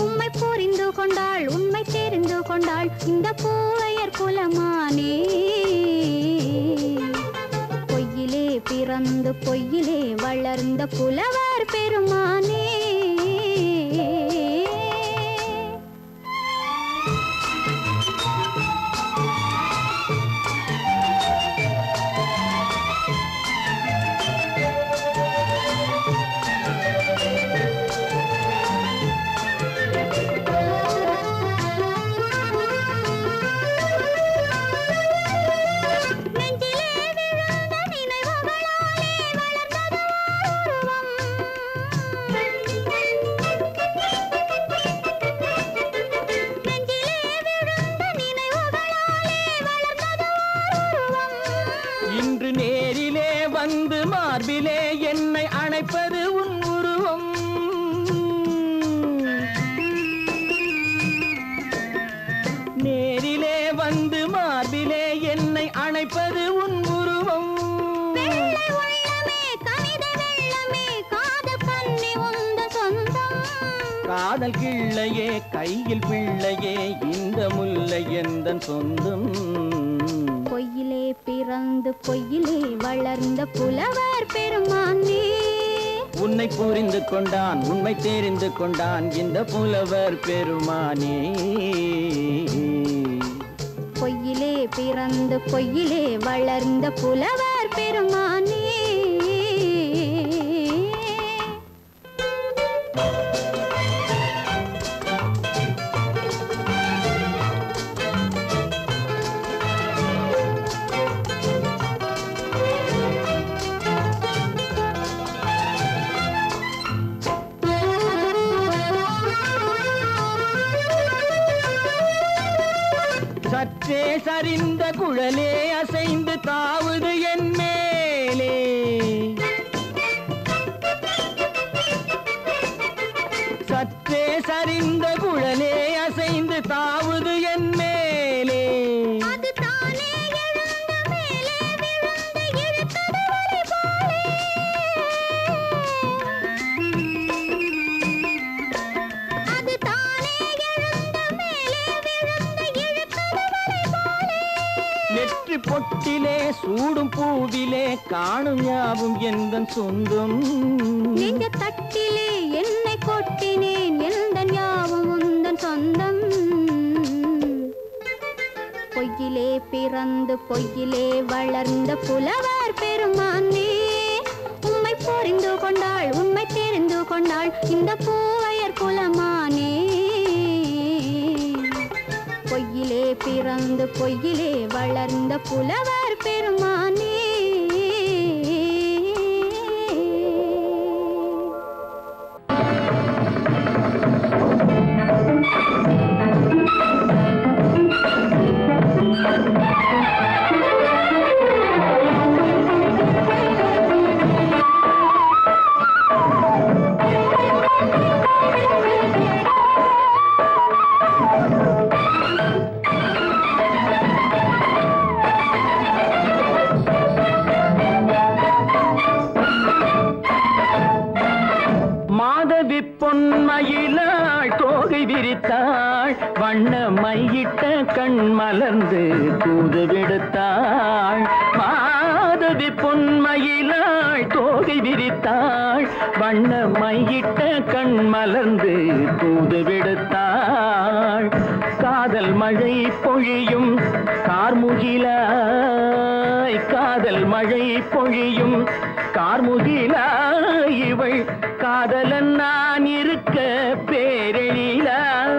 உம்மை புரிந்து கொண்டாள் உண்மை தெரிந்து கொண்டாள் இந்த பூவையர் குலமானே பொய்யிலே பிறந்து பொய்யிலே வளர்ந்த புலவர் பெருமானே இன்று நேரிலே வந்து மார்பிலே என்னை அணைப்பது உன் உருவம் நேரிலே வந்து மார்பிலே என்னை அணைப்பது உன் உருவம் காதல் கிள்ளையே கையில் பிள்ளையே இந்த முல்லை எந்தன் சொந்தம் பொய்யிலே பிறந்து பொய்யிலே வளர்ந்த புலவர் பெருமானே உன்னை புரிந்து கொண்டான் உண்மை தெரிந்து கொண்டான் இந்த புலவர் பெருமானே பொய்யிலே பிறந்து பொய்யிலே வளர்ந்த புலவர் பெருமானே சற்றே சரிந்த குழலே அசைந்து தாவுது என் மேலே சற்றே சரிந்த குழலே அசைந்து தாவுது என் மேலே நெற்றி பொட்டிலே சூடும் பூவிலே காணும் யாவும் எந்தன் சொந்தம். நெஞ்ச தட்டிலே என்னை கொட்டினேன் எந்தன் யாவும் உந்தன் சொந்தம். பொய்யிலே பிறந்து பொய்யிலே வளர்ந்த புலவர் பெருமானே, உம்மை புரிந்து கொண்டாள் உண்மை தெரிந்து கொண்டாள் இந்த பூவையர் குலமானே. பொய்யிலே பிறந்து பொய்யிலே வளர்ந்த புலவர் பெருமானே. பொன்மயிலாள் தோகை விரித்தாள், வண்ண மையிட்ட கண் மலர்ந்து தூது விடுத்தாள். மாதவி பொன்மயிலாள் தோகை விரித்தாள், வண்ண மையிட்ட கண் மலர்ந்து தூது விடுத்தாள். காதல் மழை பொழியும் கார்முகிலாய், காதல் மழை பொழியும் கார்முகிலாய், இவள் காதலன் நான் இருக்க பேரெழிலாய்.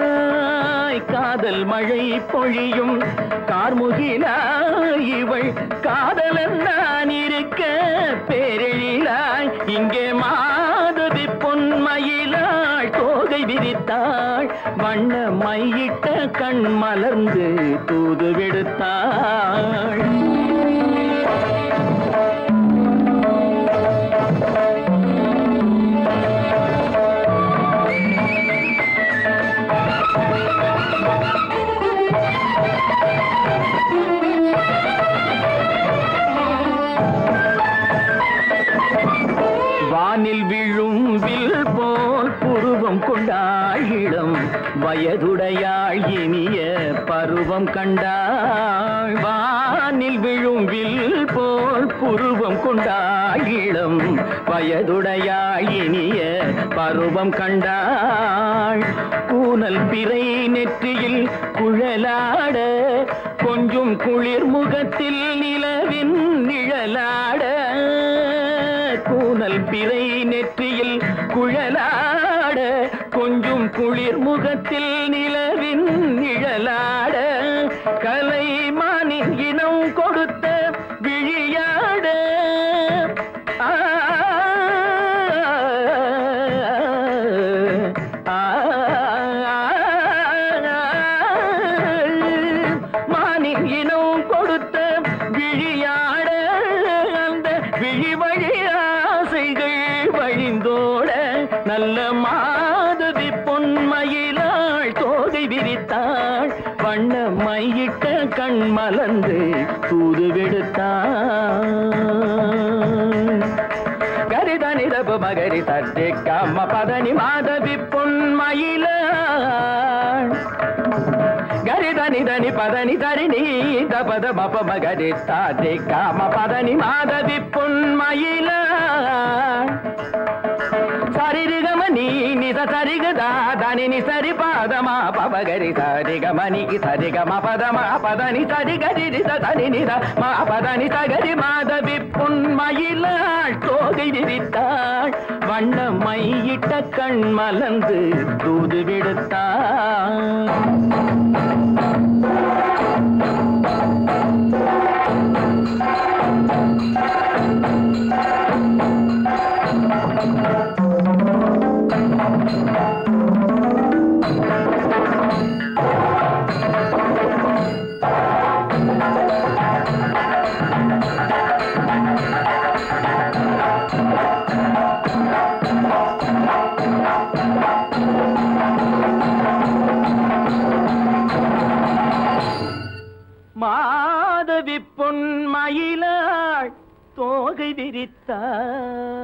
காதல் மழை பொழியும் கார்முகிலாய், இவள் காதலன் நான் இருக்க பேரெழிலாய். இங்கே மாதவி பொன்மயிலாள் தோகை விரித்தாள், வண்ண மையிட்ட கண் மலர்ந்து தூது விடுத்தாள். வானில் விழும் வில் போல் புருவம் கொண்டாள் இளம் வயதுடையாள் இனிய பருவம் கண்டாள். வானில் விழும் வில் போல் புருவம் கொண்டாள் இளம் வயதுடையாள் இனிய பருவம் கண்டாள். கூனல் பிறை நெற்றியில் குழலாட, கொஞ்சம் குளிர் முகத்தில் நிலவின் நிழலாட. கூனல் பிறை நெற்றியில் குழலாட, கொஞ்சம் குளிர் முகத்தில் நிலவின் நிழலாட. கலைமானின் இனம் கொடுத்த விழியாட, மானின் இனம் கொடுத்த விழியாட. அந்த விழி வழி ஆசைகள் வழிந்தோட, நல்ல மாதவி பொன்மயிலாள் தோகை விரித்தாள், வண்ண மையிட்ட கண் மலர்ந்து தூது விடுத்தாள். கரிதனி தப மகரி தட்டே கம்ம பதனி மாதவி பொன்மயிலாள். கரிதனி தனி பதனி தரிணி தபத மப மகரி தாட்டே கம்ம பதனி மாதவி பொன்மயிலாள். சரிகமணி நித சரிகதா தனி நி சரி பாதமா பபகரி சரிகமணி சரிகம பதமா பதனி சரிகரி தனி நித மா பதனி சகரி மாதவி பொன்மயிலாள் தோகை விரித்தாள், வண்ண மையிட்ட கண் மலர்ந்து தூது விடுத்தாள். மாதவி பொன்மயிலாள் தோகை விரித்தாள்.